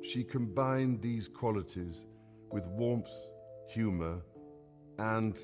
She combined these qualities with warmth, humor, and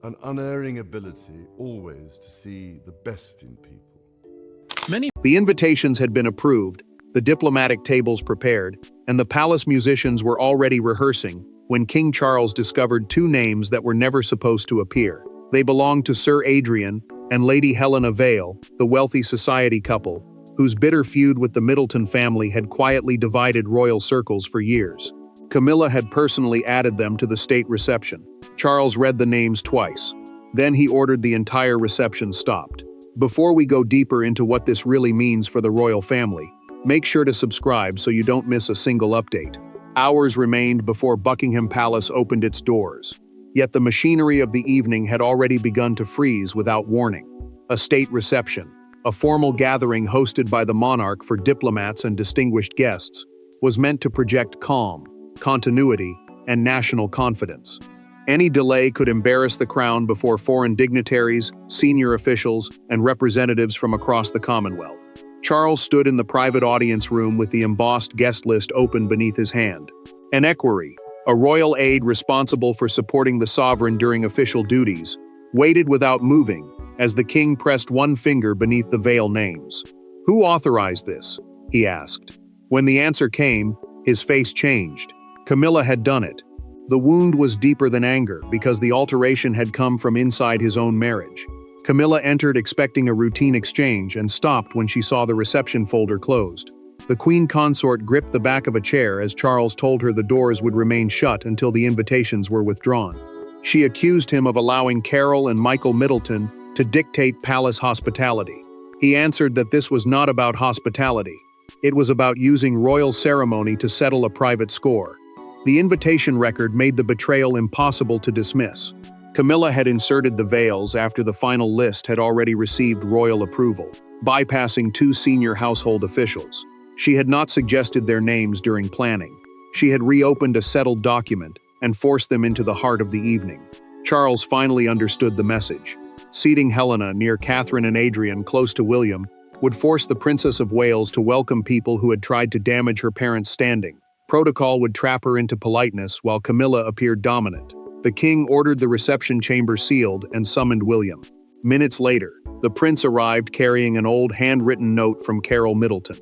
an unerring ability always to see the best in people. The invitations had been approved, the diplomatic tables prepared, and the palace musicians were already rehearsing when King Charles discovered two names that were never supposed to appear. They belonged to Sir Adrian and Lady Helena Vale, the wealthy society couple, whose bitter feud with the Middleton family had quietly divided royal circles for years. Camilla had personally added them to the state reception. Charles read the names twice. Then he ordered the entire reception stopped. Before we go deeper into what this really means for the royal family, make sure to subscribe so you don't miss a single update. Hours remained before Buckingham Palace opened its doors. Yet the machinery of the evening had already begun to freeze without warning. A state reception, a formal gathering hosted by the monarch for diplomats and distinguished guests, was meant to project calm, continuity, and national confidence. Any delay could embarrass the crown before foreign dignitaries, senior officials, and representatives from across the Commonwealth. Charles stood in the private audience room with the embossed guest list open beneath his hand. An equerry, a royal aide responsible for supporting the sovereign during official duties, waited without moving as the king pressed one finger beneath the Vale names. "Who authorized this?" he asked. When the answer came, his face changed. Camilla had done it. The wound was deeper than anger because the alteration had come from inside his own marriage. Camilla entered expecting a routine exchange and stopped when she saw the reception folder closed. The queen consort gripped the back of a chair as Charles told her the doors would remain shut until the invitations were withdrawn. She accused him of allowing Carol and Michael Middleton to dictate palace hospitality. He answered that this was not about hospitality. It was about using royal ceremony to settle a private score. The invitation record made the betrayal impossible to dismiss. Camilla had inserted the Vales after the final list had already received royal approval, bypassing two senior household officials. She had not suggested their names during planning. She had reopened a settled document and forced them into the heart of the evening. Charles finally understood the message. Seating Helena near Catherine and Adrian close to William would force the Princess of Wales to welcome people who had tried to damage her parents' standing. Protocol would trap her into politeness while Camilla appeared dominant. The king ordered the reception chamber sealed and summoned William. Minutes later, the prince arrived carrying an old handwritten note from Carol Middleton.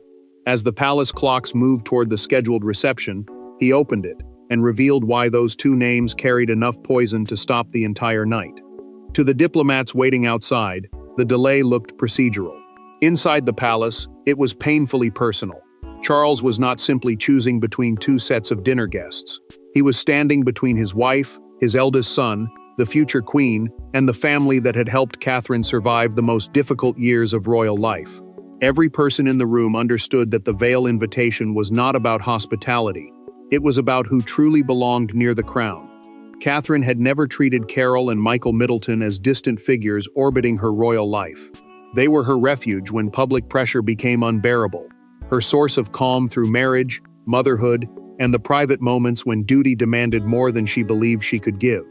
As the palace clocks moved toward the scheduled reception, he opened it and revealed why those two names carried enough poison to stop the entire night. To the diplomats waiting outside, the delay looked procedural. Inside the palace, it was painfully personal. Charles was not simply choosing between two sets of dinner guests. He was standing between his wife, his eldest son, the future queen, and the family that had helped Catherine survive the most difficult years of royal life. Every person in the room understood that the Vale invitation was not about hospitality. It was about who truly belonged near the crown. Catherine had never treated Carol and Michael Middleton as distant figures orbiting her royal life. They were her refuge when public pressure became unbearable, her source of calm through marriage, motherhood, and the private moments when duty demanded more than she believed she could give.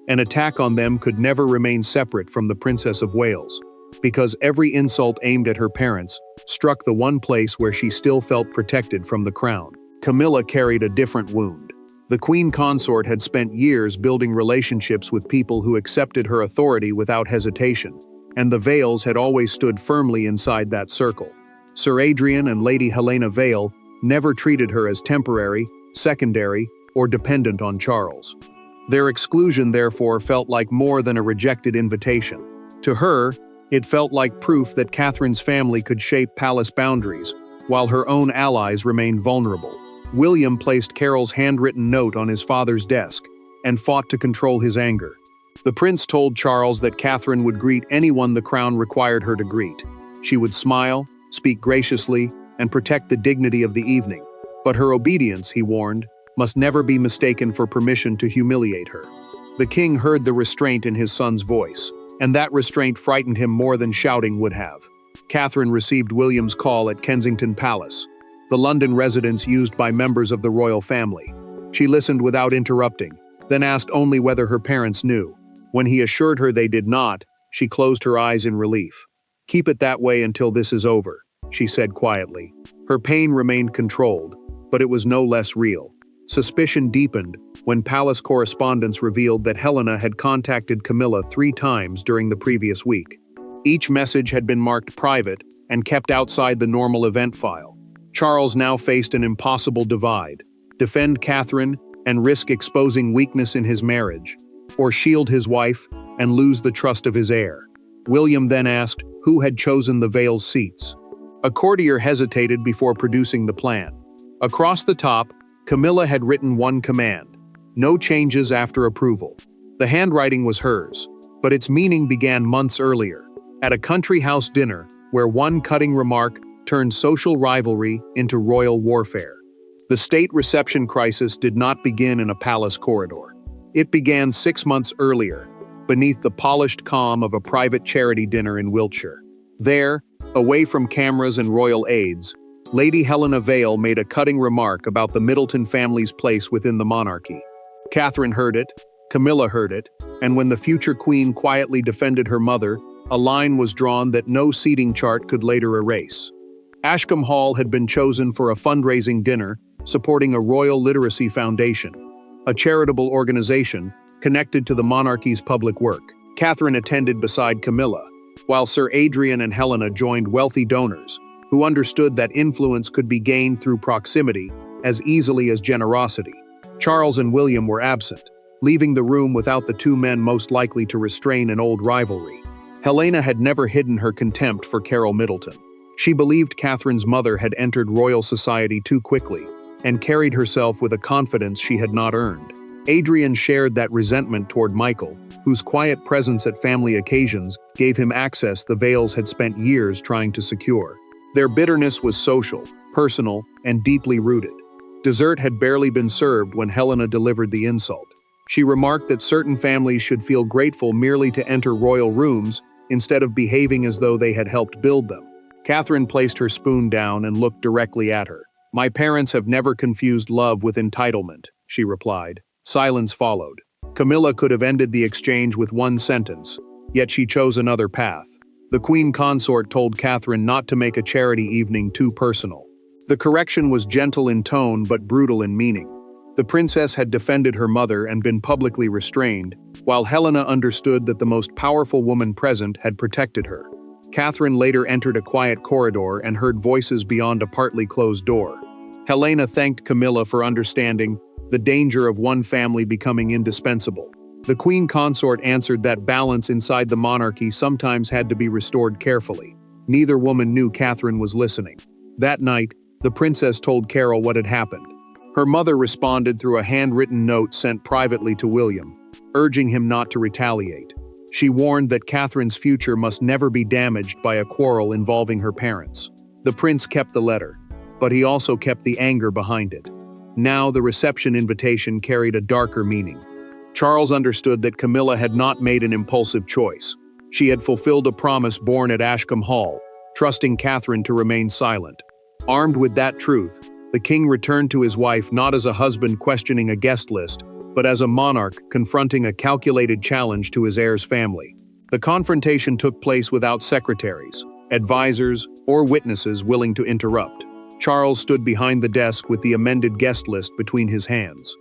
An attack on them could never remain separate from the Princess of Wales, because every insult aimed at her parents struck the one place where she still felt protected from the crown. Camilla carried a different wound. The queen consort had spent years building relationships with people who accepted her authority without hesitation, and the Vales had always stood firmly inside that circle. Sir Adrian and Lady Helena Vale never treated her as temporary, secondary, or dependent on Charles. Their exclusion, therefore, felt like more than a rejected invitation. To her, it felt like proof that Catherine's family could shape palace boundaries, while her own allies remained vulnerable. William placed Carol's handwritten note on his father's desk and fought to control his anger. The prince told Charles that Catherine would greet anyone the crown required her to greet. She would smile, speak graciously, and protect the dignity of the evening. But her obedience, he warned, must never be mistaken for permission to humiliate her. The king heard the restraint in his son's voice, and that restraint frightened him more than shouting would have. Catherine received William's call at Kensington Palace, the London residence used by members of the royal family. She listened without interrupting, then asked only whether her parents knew. When he assured her they did not, she closed her eyes in relief. "Keep it that way until this is over," she said quietly. Her pain remained controlled, but it was no less real. Suspicion deepened when palace correspondence revealed that Helena had contacted Camilla 3 times during the previous week. Each message had been marked private and kept outside the normal event file. Charles now faced an impossible divide: defend Catherine and risk exposing weakness in his marriage, or shield his wife and lose the trust of his heir. William then asked who had chosen the Vale's seats. A courtier hesitated before producing the plan. Across the top, Camilla had written one command: no changes after approval. The handwriting was hers, but its meaning began months earlier, at a country house dinner where one cutting remark turned social rivalry into royal warfare. The state reception crisis did not begin in a palace corridor. It began 6 months earlier, beneath the polished calm of a private charity dinner in Wiltshire. There, away from cameras and royal aides, Lady Helena Vale made a cutting remark about the Middleton family's place within the monarchy. Catherine heard it, Camilla heard it, and when the future queen quietly defended her mother, a line was drawn that no seating chart could later erase. Ashcombe Hall had been chosen for a fundraising dinner supporting a Royal Literacy Foundation, a charitable organization connected to the monarchy's public work. Catherine attended beside Camilla, while Sir Adrian and Helena joined wealthy donors who understood that influence could be gained through proximity as easily as generosity. Charles and William were absent, leaving the room without the 2 men most likely to restrain an old rivalry. Helena had never hidden her contempt for Carol Middleton. She believed Catherine's mother had entered royal society too quickly and carried herself with a confidence she had not earned. Adrian shared that resentment toward Michael, whose quiet presence at family occasions gave him access the Vales had spent years trying to secure. Their bitterness was social, personal, and deeply rooted. Dessert had barely been served when Helena delivered the insult. She remarked that certain families should feel grateful merely to enter royal rooms instead of behaving as though they had helped build them. Catherine placed her spoon down and looked directly at her. "My parents have never confused love with entitlement," she replied. Silence followed. Camilla could have ended the exchange with one sentence, yet she chose another path. The queen consort told Catherine not to make a charity evening too personal. The correction was gentle in tone but brutal in meaning. The princess had defended her mother and been publicly restrained, while Helena understood that the most powerful woman present had protected her. Catherine later entered a quiet corridor and heard voices beyond a partly closed door. Helena thanked Camilla for understanding the danger of one family becoming indispensable. The queen consort answered that balance inside the monarchy sometimes had to be restored carefully. Neither woman knew Catherine was listening. That night, the princess told Carol what had happened. Her mother responded through a handwritten note sent privately to William, urging him not to retaliate. She warned that Catherine's future must never be damaged by a quarrel involving her parents. The prince kept the letter, but he also kept the anger behind it. Now the reception invitation carried a darker meaning. Charles understood that Camilla had not made an impulsive choice. She had fulfilled a promise born at Ashcombe Hall, trusting Catherine to remain silent. Armed with that truth, the king returned to his wife not as a husband questioning a guest list, but as a monarch confronting a calculated challenge to his heir's family. The confrontation took place without secretaries, advisors, or witnesses willing to interrupt. Charles stood behind the desk with the amended guest list between his hands.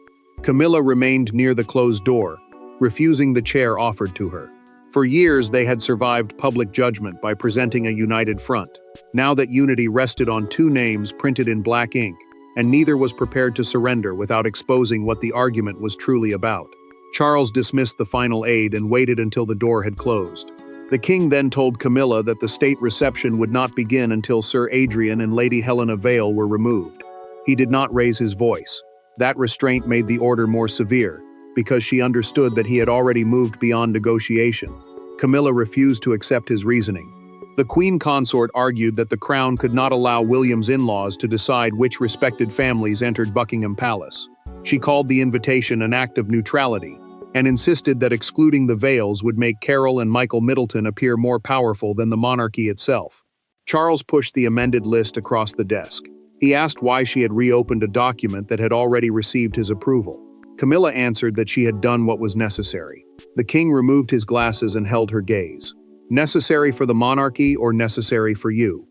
Camilla remained near the closed door, refusing the chair offered to her. For years they had survived public judgment by presenting a united front. Now that unity rested on 2 names printed in black ink, and neither was prepared to surrender without exposing what the argument was truly about. Charles dismissed the final aide and waited until the door had closed. The king then told Camilla that the state reception would not begin until Sir Adrian and Lady Helena Vale were removed. He did not raise his voice. That restraint made the order more severe, because she understood that he had already moved beyond negotiation. Camilla refused to accept his reasoning. The queen consort argued that the crown could not allow William's in-laws to decide which respected families entered Buckingham Palace. She called the invitation an act of neutrality, and insisted that excluding the Vales would make Carol and Michael Middleton appear more powerful than the monarchy itself. Charles pushed the amended list across the desk. He asked why she had reopened a document that had already received his approval. Camilla answered that she had done what was necessary. The king removed his glasses and held her gaze. Necessary for the monarchy or necessary for you?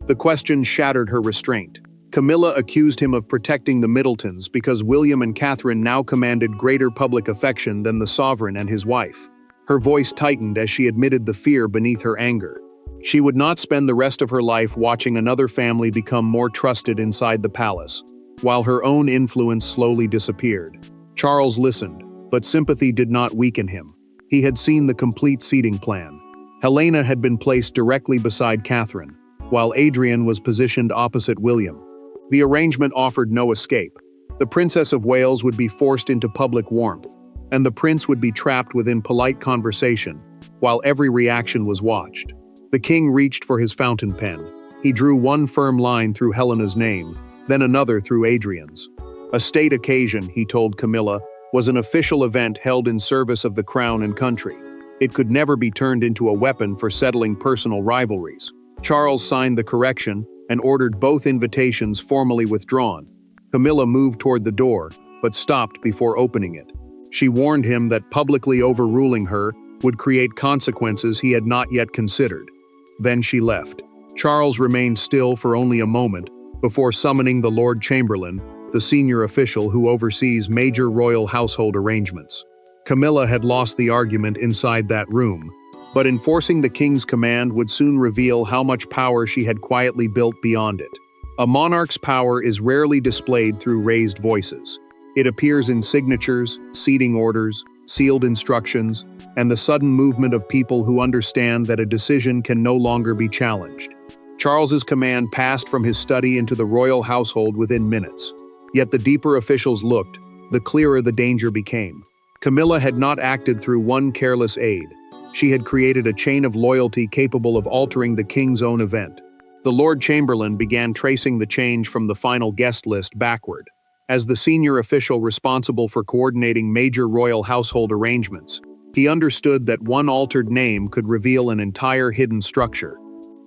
The question shattered her restraint. Camilla accused him of protecting the Middletons because William and Catherine now commanded greater public affection than the sovereign and his wife. Her voice tightened as she admitted the fear beneath her anger. She would not spend the rest of her life watching another family become more trusted inside the palace, while her own influence slowly disappeared. Charles listened, but sympathy did not weaken him. He had seen the complete seating plan. Helena had been placed directly beside Catherine, while Adrian was positioned opposite William. The arrangement offered no escape. The Princess of Wales would be forced into public warmth, and the prince would be trapped within polite conversation, while every reaction was watched. The king reached for his fountain pen. He drew one firm line through Helena's name, then another through Adrian's. A state occasion, he told Camilla, was an official event held in service of the crown and country. It could never be turned into a weapon for settling personal rivalries. Charles signed the correction and ordered both invitations formally withdrawn. Camilla moved toward the door, but stopped before opening it. She warned him that publicly overruling her would create consequences he had not yet considered. Then she left. Charles remained still for only a moment before summoning the Lord Chamberlain, the senior official who oversees major royal household arrangements. Camilla had lost the argument inside that room, but enforcing the king's command would soon reveal how much power she had quietly built beyond it. A monarch's power is rarely displayed through raised voices. It appears in signatures, seating orders, sealed instructions, and the sudden movement of people who understand that a decision can no longer be challenged. Charles's command passed from his study into the royal household within minutes. Yet the deeper officials looked, the clearer the danger became. Camilla had not acted through one careless aid. She had created a chain of loyalty capable of altering the king's own event. The Lord Chamberlain began tracing the change from the final guest list backward. As the senior official responsible for coordinating major royal household arrangements, he understood that one altered name could reveal an entire hidden structure.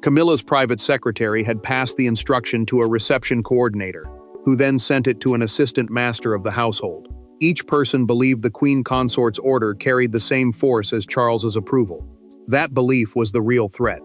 Camilla's private secretary had passed the instruction to a reception coordinator, who then sent it to an assistant master of the household. Each person believed the Queen Consort's order carried the same force as Charles's approval. That belief was the real threat.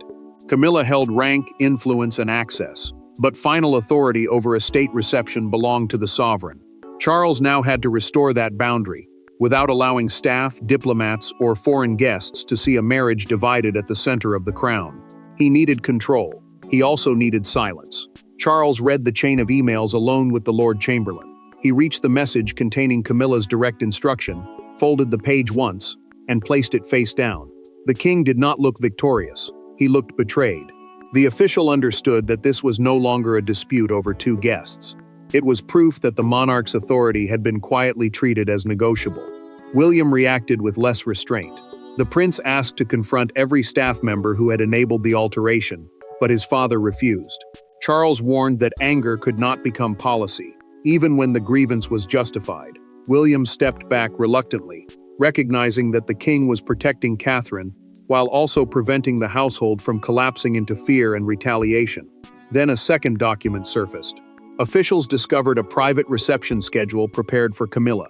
Camilla held rank, influence, and access, but final authority over a state reception belonged to the sovereign. Charles now had to restore that boundary, without allowing staff, diplomats, or foreign guests to see a marriage divided at the center of the crown. He needed control. He also needed silence. Charles read the chain of emails alone with the Lord Chamberlain. He reached the message containing Camilla's direct instruction, folded the page once, and placed it face down. The king did not look victorious. He looked betrayed. The official understood that this was no longer a dispute over two guests. It was proof that the monarch's authority had been quietly treated as negotiable. William reacted with less restraint. The prince asked to confront every staff member who had enabled the alteration, but his father refused. Charles warned that anger could not become policy, even when the grievance was justified. William stepped back reluctantly, recognizing that the king was protecting Catherine, while also preventing the household from collapsing into fear and retaliation. Then a second document surfaced. Officials discovered a private reception schedule prepared for Camilla.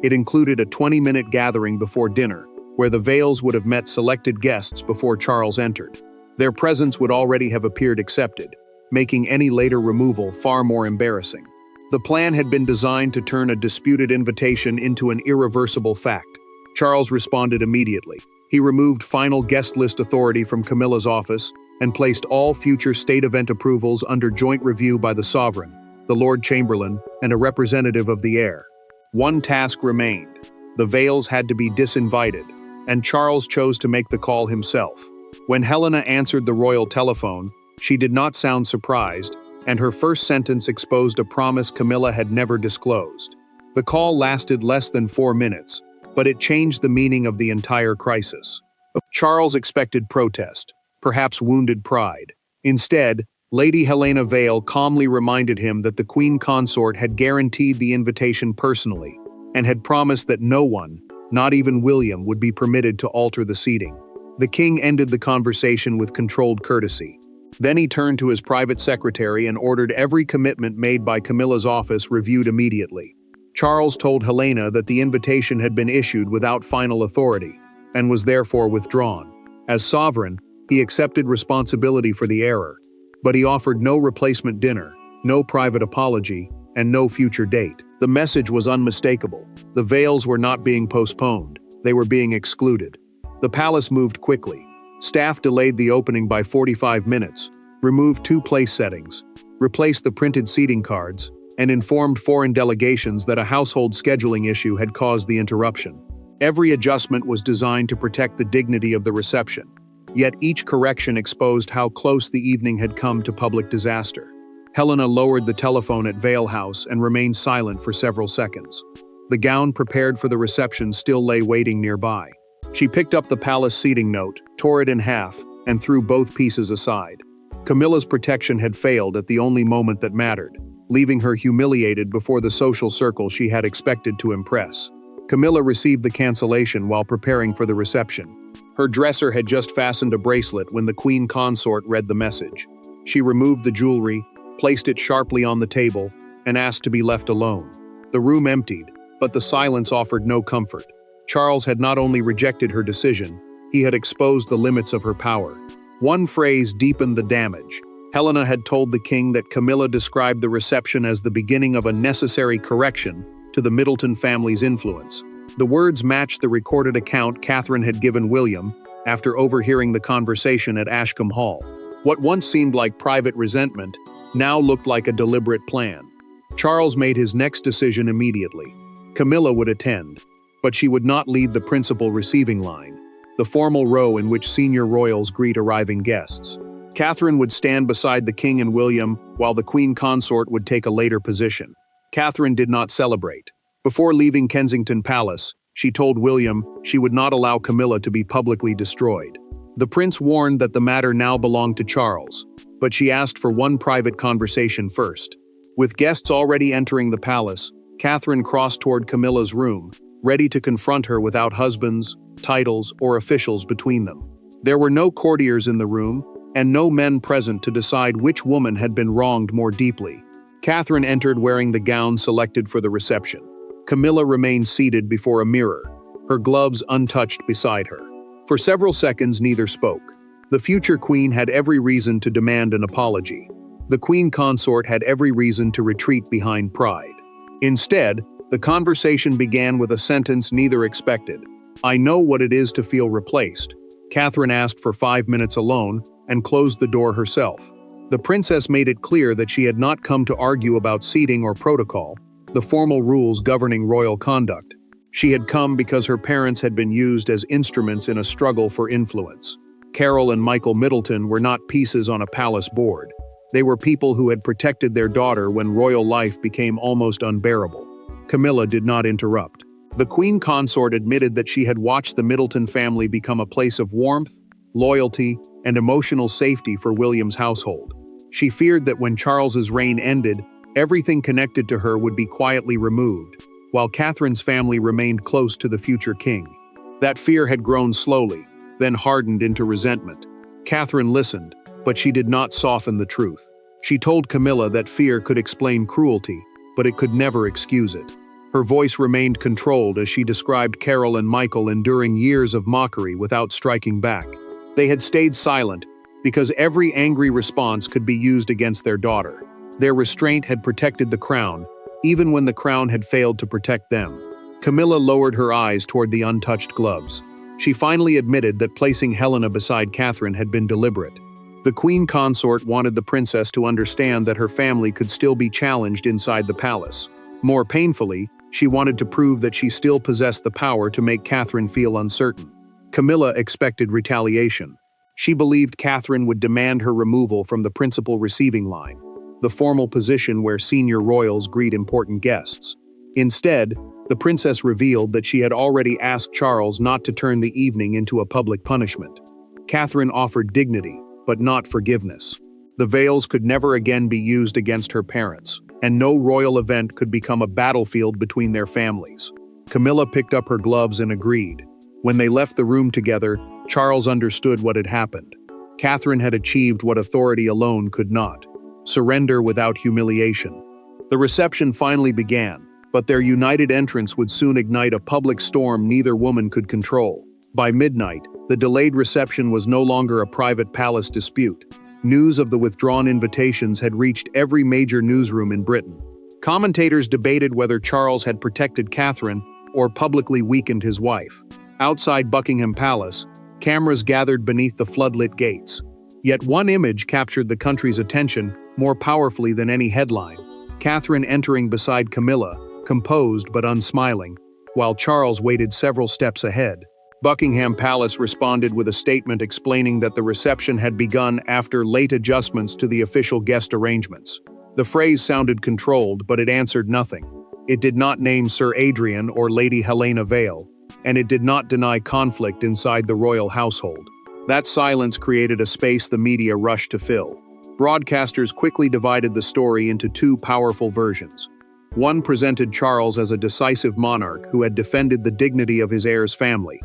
It included a 20-minute gathering before dinner, where the Vales would have met selected guests before Charles entered. Their presence would already have appeared accepted, making any later removal far more embarrassing. The plan had been designed to turn a disputed invitation into an irreversible fact. Charles responded immediately. He removed final guest list authority from Camilla's office and placed all future state event approvals under joint review by the sovereign, the Lord Chamberlain, and a representative of the heir. One task remained. The Vales had to be disinvited, and Charles chose to make the call himself. When Helena answered the royal telephone, she did not sound surprised, and her first sentence exposed a promise Camilla had never disclosed. The call lasted less than 4 minutes, but it changed the meaning of the entire crisis. Charles expected protest, perhaps wounded pride. Instead, Lady Helena Vale calmly reminded him that the Queen Consort had guaranteed the invitation personally, and had promised that no one, not even William, would be permitted to alter the seating. The king ended the conversation with controlled courtesy. Then he turned to his private secretary and ordered every commitment made by Camilla's office reviewed immediately. Charles told Helena that the invitation had been issued without final authority, and was therefore withdrawn. As sovereign, he accepted responsibility for the error, but he offered no replacement dinner, no private apology, and no future date. The message was unmistakable. The Vales were not being postponed, they were being excluded. The palace moved quickly. Staff delayed the opening by 45 minutes, removed 2 place settings, replaced the printed seating cards, and informed foreign delegations that a household scheduling issue had caused the interruption. Every adjustment was designed to protect the dignity of the reception. Yet each correction exposed how close the evening had come to public disaster. Helena lowered the telephone at Vale House and remained silent for several seconds. The gown prepared for the reception still lay waiting nearby. She picked up the palace seating note, tore it in half, and threw both pieces aside. Camilla's protection had failed at the only moment that mattered, leaving her humiliated before the social circle she had expected to impress. Camilla received the cancellation while preparing for the reception. Her dresser had just fastened a bracelet when the queen consort read the message. She removed the jewelry, placed it sharply on the table, and asked to be left alone. The room emptied, but the silence offered no comfort. Charles had not only rejected her decision, he had exposed the limits of her power. One phrase deepened the damage. Helena had told the king that Camilla described the reception as the beginning of a necessary correction to the Middleton family's influence. The words matched the recorded account Catherine had given William after overhearing the conversation at Ashcombe Hall. What once seemed like private resentment now looked like a deliberate plan. Charles made his next decision immediately. Camilla would attend, but she would not lead the principal receiving line, the formal row in which senior royals greet arriving guests. Catherine would stand beside the king and William, while the queen consort would take a later position. Catherine did not celebrate. Before leaving Kensington Palace, she told William she would not allow Camilla to be publicly destroyed. The prince warned that the matter now belonged to Charles, but she asked for one private conversation first. With guests already entering the palace, Catherine crossed toward Camilla's room, ready to confront her without husbands, titles, or officials between them. There were no courtiers in the room, and no men present to decide which woman had been wronged more deeply. Catherine entered wearing the gown selected for the reception. Camilla remained seated before a mirror, her gloves untouched beside her. For several seconds neither spoke. The future queen had every reason to demand an apology. The queen consort had every reason to retreat behind pride. Instead, the conversation began with a sentence neither expected. "I know what it is to feel replaced." Catherine asked for 5 minutes alone and closed the door herself. The princess made it clear that she had not come to argue about seating or protocol, the formal rules governing royal conduct. She had come because her parents had been used as instruments in a struggle for influence. Carol and Michael Middleton were not pieces on a palace board. They were people who had protected their daughter when royal life became almost unbearable. Camilla did not interrupt. The queen consort admitted that she had watched the Middleton family become a place of warmth, loyalty, and emotional safety for William's household. She feared that when Charles's reign ended, everything connected to her would be quietly removed, while Catherine's family remained close to the future king. That fear had grown slowly, then hardened into resentment. Catherine listened, but she did not soften the truth. She told Camilla that fear could explain cruelty, but it could never excuse it. Her voice remained controlled as she described Carol and Michael enduring years of mockery without striking back. They had stayed silent because every angry response could be used against their daughter. Their restraint had protected the crown, even when the crown had failed to protect them. Camilla lowered her eyes toward the untouched gloves. She finally admitted that placing Helena beside Catherine had been deliberate. The queen consort wanted the princess to understand that her family could still be challenged inside the palace. More painfully, she wanted to prove that she still possessed the power to make Catherine feel uncertain. Camilla expected retaliation. She believed Catherine would demand her removal from the principal receiving line, the formal position where senior royals greet important guests. Instead, the princess revealed that she had already asked Charles not to turn the evening into a public punishment. Catherine offered dignity, but not forgiveness. The Vales could never again be used against her parents, and no royal event could become a battlefield between their families. Camilla picked up her gloves and agreed. When they left the room together, Charles understood what had happened. Catherine had achieved what authority alone could not: surrender without humiliation. The reception finally began, but their united entrance would soon ignite a public storm neither woman could control. By midnight, the delayed reception was no longer a private palace dispute. news of the withdrawn invitations had reached every major newsroom in Britain. Commentators debated whether Charles had protected Catherine or publicly weakened his wife. Outside Buckingham Palace, cameras gathered beneath the floodlit gates. Yet one image captured the country's attention more powerfully than any headline: Catherine entering beside Camilla, composed but unsmiling, while Charles waited several steps ahead. Buckingham Palace responded with a statement explaining that the reception had begun after late adjustments to the official guest arrangements. The phrase sounded controlled, but it answered nothing. It did not name Sir Adrian or Lady Helena Vale, and it did not deny conflict inside the royal household. That silence created a space the media rushed to fill. Broadcasters quickly divided the story into two powerful versions. One presented Charles as a decisive monarch who had defended the dignity of his heir's family.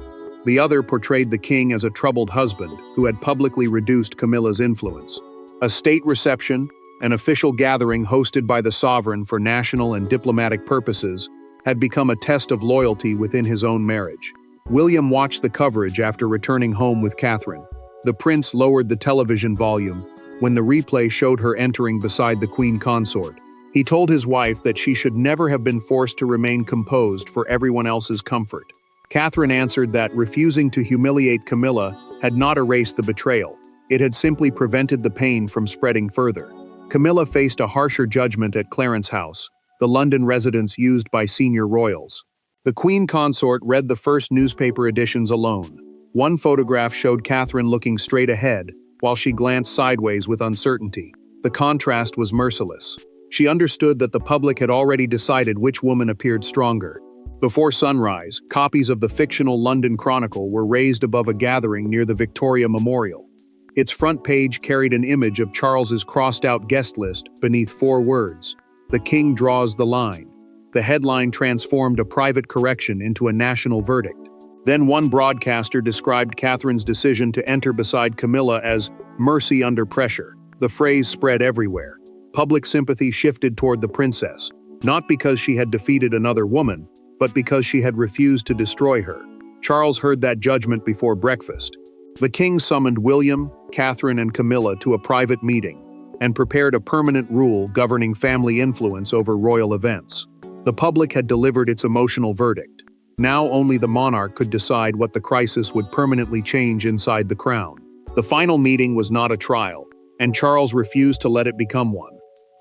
The other portrayed the king as a troubled husband who had publicly reduced Camilla's influence. A state reception, an official gathering hosted by the sovereign for national and diplomatic purposes, had become a test of loyalty within his own marriage. William watched the coverage after returning home with Catherine. The prince lowered the television volume when the replay showed her entering beside the queen consort. He told his wife that she should never have been forced to remain composed for everyone else's comfort. Catherine answered that refusing to humiliate Camilla had not erased the betrayal. It had simply prevented the pain from spreading further. Camilla faced a harsher judgment at Clarence House, the London residence used by senior royals. The Queen Consort read the first newspaper editions alone. One photograph showed Catherine looking straight ahead, while she glanced sideways with uncertainty. The contrast was merciless. She understood that the public had already decided which woman appeared stronger. Before sunrise, copies of the fictional London Chronicle were raised above a gathering near the Victoria Memorial. Its front page carried an image of Charles's crossed-out guest list beneath 4 words: "The King draws the line." The headline transformed a private correction into a national verdict. Then one broadcaster described Catherine's decision to enter beside Camilla as "mercy under pressure." The phrase spread everywhere. Public sympathy shifted toward the princess, not because she had defeated another woman, but because she had refused to destroy her. Charles heard that judgment before breakfast. The king summoned William, Catherine, and Camilla to a private meeting and prepared a permanent rule governing family influence over royal events. The public had delivered its emotional verdict. Now only the monarch could decide what the crisis would permanently change inside the crown. The final meeting was not a trial, and Charles refused to let it become one.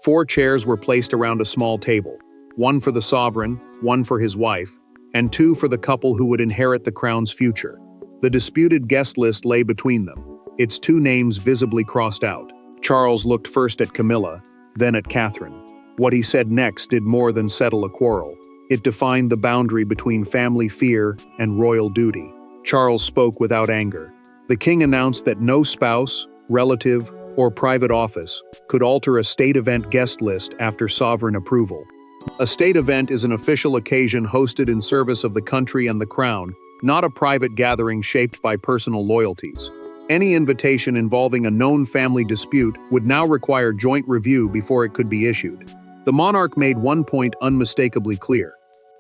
4 chairs were placed around a small table, one for the sovereign, one for his wife, and 2 for the couple who would inherit the crown's future. The disputed guest list lay between them, its 2 names visibly crossed out. Charles looked first at Camilla, then at Catherine. What he said next did more than settle a quarrel. It defined the boundary between family fear and royal duty. Charles spoke without anger. The king announced that no spouse, relative, or private office could alter a state event guest list after sovereign approval. A state event is an official occasion hosted in service of the country and the crown, not a private gathering shaped by personal loyalties. Any invitation involving a known family dispute would now require joint review before it could be issued. The monarch made one point unmistakably clear.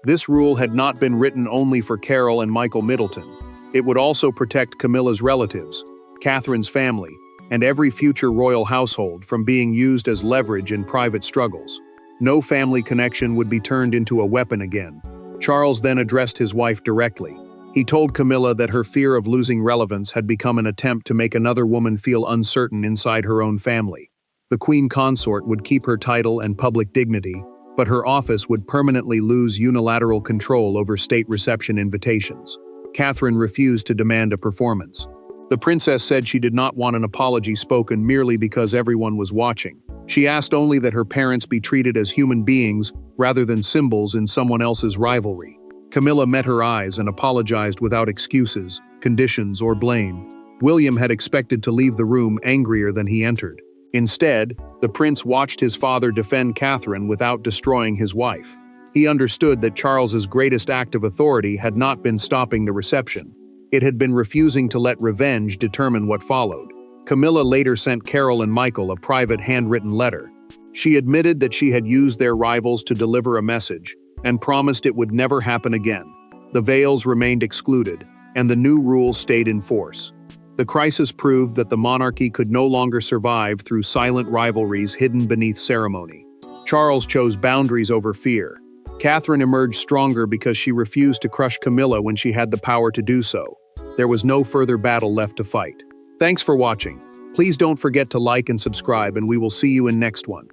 This rule had not been written only for Carol and Michael Middleton. It would also protect Camilla's relatives, Catherine's family, and every future royal household from being used as leverage in private struggles. No family connection would be turned into a weapon again. Charles then addressed his wife directly. He told Camilla that her fear of losing relevance had become an attempt to make another woman feel uncertain inside her own family. The queen consort would keep her title and public dignity, but her office would permanently lose unilateral control over state reception invitations. Catherine refused to demand a performance. The princess said she did not want an apology spoken merely because everyone was watching. She asked only that her parents be treated as human beings rather than symbols in someone else's rivalry. Camilla met her eyes and apologized without excuses, conditions, or blame. William had expected to leave the room angrier than he entered. Instead, the prince watched his father defend Catherine without destroying his wife. He understood that Charles's greatest act of authority had not been stopping the reception. It had been refusing to let revenge determine what followed. Camilla later sent Carol and Michael a private handwritten letter. She admitted that she had used their rivals to deliver a message, and promised it would never happen again. The Vales remained excluded, and the new rules stayed in force. The crisis proved that the monarchy could no longer survive through silent rivalries hidden beneath ceremony. Charles chose boundaries over fear. Catherine emerged stronger because she refused to crush Camilla when she had the power to do so. There was no further battle left to fight. Thanks for watching. Please don't forget to like and subscribe, and we will see you in next one.